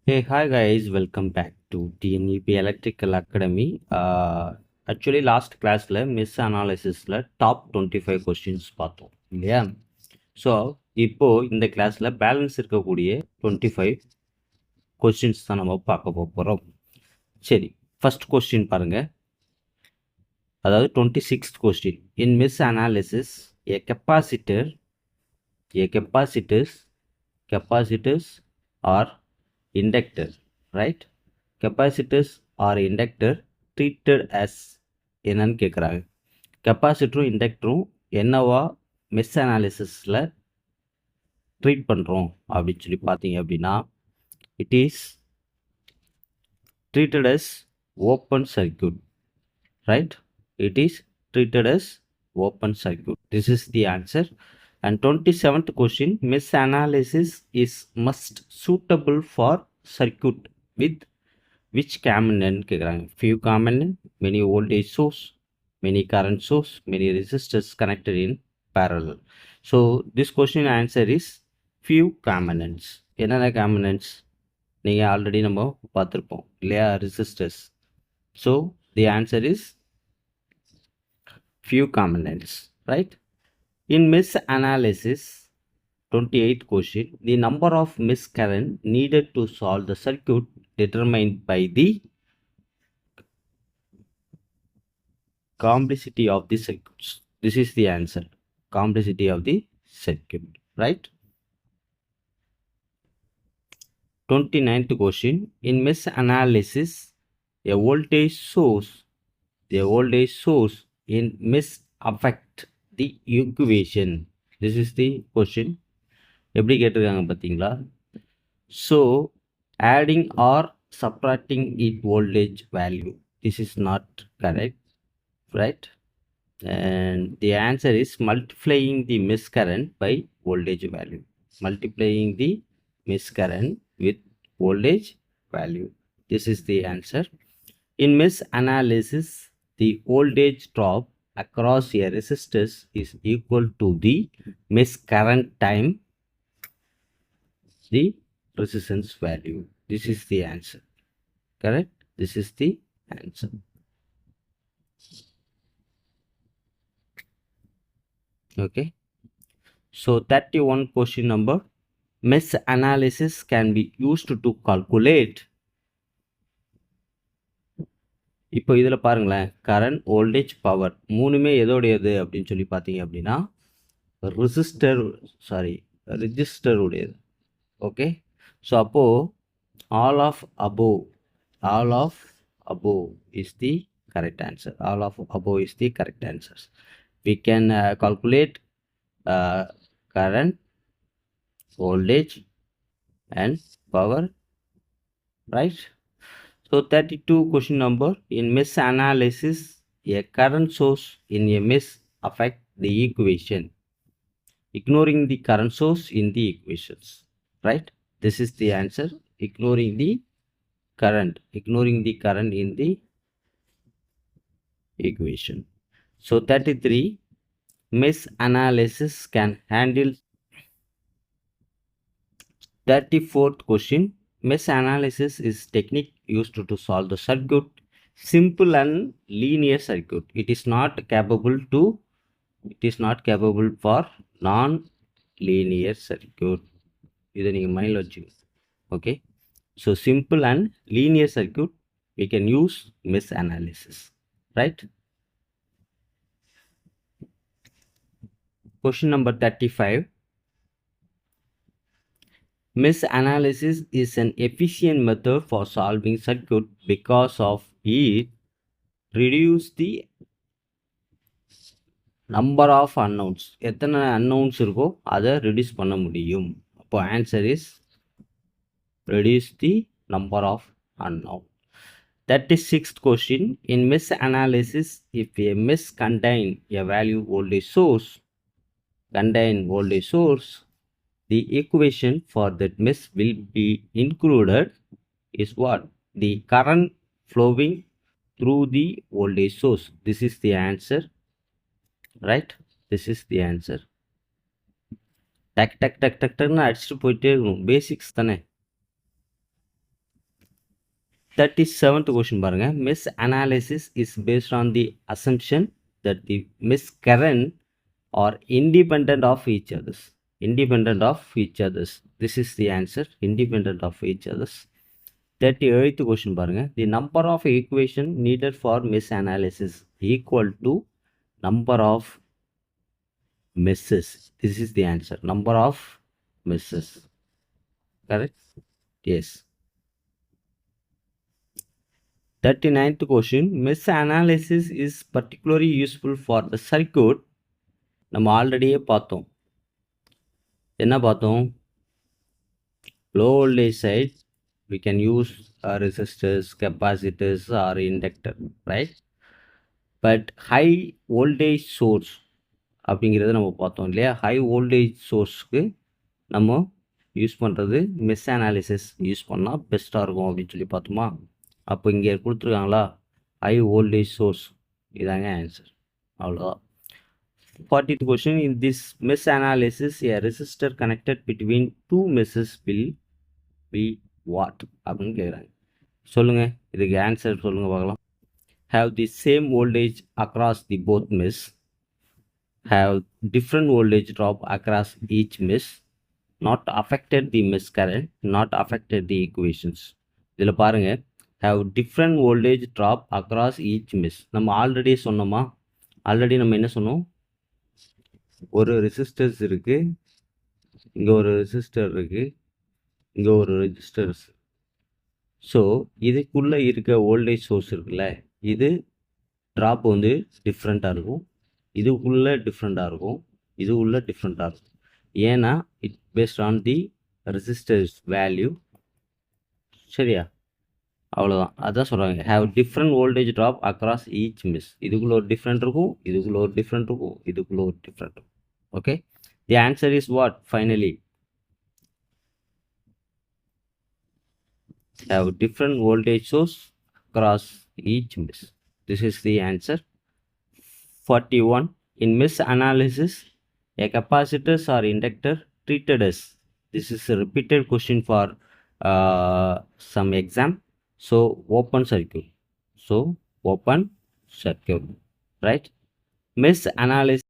Hey, hi guys, welcome back to TNEP Electrical Academy. Actually, last classல மிஸ் அனாலிசிஸில் top 25 questions பார்த்தோம் இல்லையா? ஸோ இப்போ இந்த கிளாஸில் பேலன்ஸ் இருக்கக்கூடிய 25 கொஸ்டின்ஸ் தான் நம்ம பார்க்க போகிறோம். சரி, ஃபர்ஸ்ட் கொஸ்டின் பாருங்க. அதாவது 26th question. In miss analysis a capacitors or inductor, right? Capacitors or inductor treated as என்னன்னு கேட்குறாங்க. கெப்பாசிட்டரும் இண்டக்டரும் என்னவா மிஸ் அனாலிசிஸில் ட்ரீட் பண்ணுறோம் அப்படின்னு சொல்லி பார்த்தீங்க அப்படின்னா, it is treated as open circuit, right? It is treated as open circuit. This is the answer. And 27th question, mesh analysis is must suitable for circuit with which component கேட்குறாங்க. Few component, many voltage source, many current source, many resistors connected in parallel. So this question answer is few components. என்னென்ன components நீங்கள் already நம்ம பார்த்துருப்போம் இல்லையா? resistors. So the answer is few components, right? In mesh analysis, 28th question, the number of mesh current needed to solve the circuit determined by the complexity of the circuits. This is the answer. Complexity of the circuit, right? 29th question, in mesh analysis, a voltage source in mesh affect the equation. This is the question. எப்படி கேட்டிருக்காங்க பார்த்தீங்களா? So adding or subtracting its voltage value. This is not correct, right? And the answer is multiplying the mesh current by voltage value. Multiplying the mesh current with voltage value. This is the answer. In mesh analysis, the voltage drop across a resistance is equal to the mesh current time the resistance value. This is the answer. Correct? This is the answer. Okay. So 31 question number. Mesh analysis can be used to calculate. இப்போ இதில் பாருங்களேன், current, voltage, power மூணுமே எதோடையது அப்படின்னு சொல்லி பார்த்தீங்க அப்படின்னா register உடையது. Okay. So அப்போது all of above is the correct answer. All of above is the correct answers. We can calculate current, voltage and power, right? So 32 question number, in mesh analysis, a current source in a mesh affect the equation, ignoring the current source in the equations, right? This is the answer. Ignoring the current in the equation. So 33, mesh analysis can handle. 34th question, mesh analysis is technique used to solve the circuit, simple and linear circuit. It is not capable for non-linear circuit. இதை நீங்கள் மைண்டில் வச்சுக்கோங்க. Okay. So simple and linear circuit we can use mesh analysis, right? Question number 35. Mesh analysis is an efficient method for solving circuit because of it reduce the number of unknowns. எத்தனை unknowns இருக்கோ அதை reduce பண்ண முடியும். அப்போ answer is reduce the number of unknown. 36th question, in mesh analysis, if a mesh contain a value voltage source, the equation for that mesh will be included is what? The current flowing through the voltage source. This is the answer, right? This is the answer. டக் டக் டக் டக் டக்னு அடிச்சுட்டு போயிட்டே இருக்கணும். Basics தானே. 37th question பாருங்க. Mesh analysis is based on the assumption that the mesh current are independent of each others. Independent of each others. This is the answer. Independent of each others. 38th question பாருங்க. The number of equation needed for mesh analysis equal to number of meshes. This is the answer. Number of meshes. Correct? Yes. 39th question. Mesh analysis is particularly useful for the circuit. நம்ம ஆல்ரெடியே பார்த்தோம். என்ன பார்த்தோம்? Low voltage side we can use resistors, capacitors or inductor, right? But high voltage source அப்படிங்கிறத நம்ம பார்த்தோம் இல்லையா? High voltage சோர்ஸ்க்கு நம்ம use பண்ணுறது மெஷ் அனாலிசிஸ் யூஸ் பண்ணால் பெஸ்ட்டாக இருக்கும் அப்படின்னு சொல்லி பார்த்தோமா? அப்போ இங்கே கொடுத்துருக்காங்களா ஹை வோல்டேஜ் சோர்ஸ், இதாங்க ஆன்சர். அவ்வளோதான். 40th question. In this mesh analysis, a resistor connected between two meshes will be what? அப்படின்னு கேட்குறாங்க. சொல்லுங்கள், இதுக்கு ஆன்சர் சொல்லுங்கள் பார்க்கலாம். Have the same voltage across the both mesh. Have different voltage drop across each mesh. Not affected the mesh current. Not affected the equations. இதில் பாருங்கள், have different voltage drop across each mesh. நம்ம already சொன்னோமா? Already நம்ம என்ன சொன்னோம்? ஒரு resistors இருக்குது, இங்கே ஒரு ரெசிஸ்டர் இருக்குது, இங்கே ஒரு ரெசிஸ்டர்ஸ். ஸோ இதுக்குள்ளே இருக்க வோல்டேஜ் சோர்ஸ் இருக்குல்ல, இது ட்ராப் வந்து டிஃப்ரெண்ட்டாக இருக்கும், இதுக்குள்ளே டிஃப்ரெண்ட்டாக இருக்கும், இது உள்ள டிஃப்ரெண்ட்டாக இருக்கும். ஏன்னா it based on the resistors value. சரியா? அவ்வளோதான். அதான் சொல்கிறாங்க, have different voltage drop across each miss. இதுக்குள்ளே ஒரு டிஃப்ரெண்ட் இருக்கும், இதுக்குள்ளே ஒரு டிஃப்ரெண்ட் இருக்கும், இதுக்குள்ளே ஒரு டிஃப்ரெண்ட் இருக்கும். Okay, the answer is what finally? Have different voltage source across each mesh. This is the answer. 41. In mesh analysis, a capacitors or inductor treated as. This is a repeated question for some exam. So open circuit. So open circuit, right? Mesh analysis.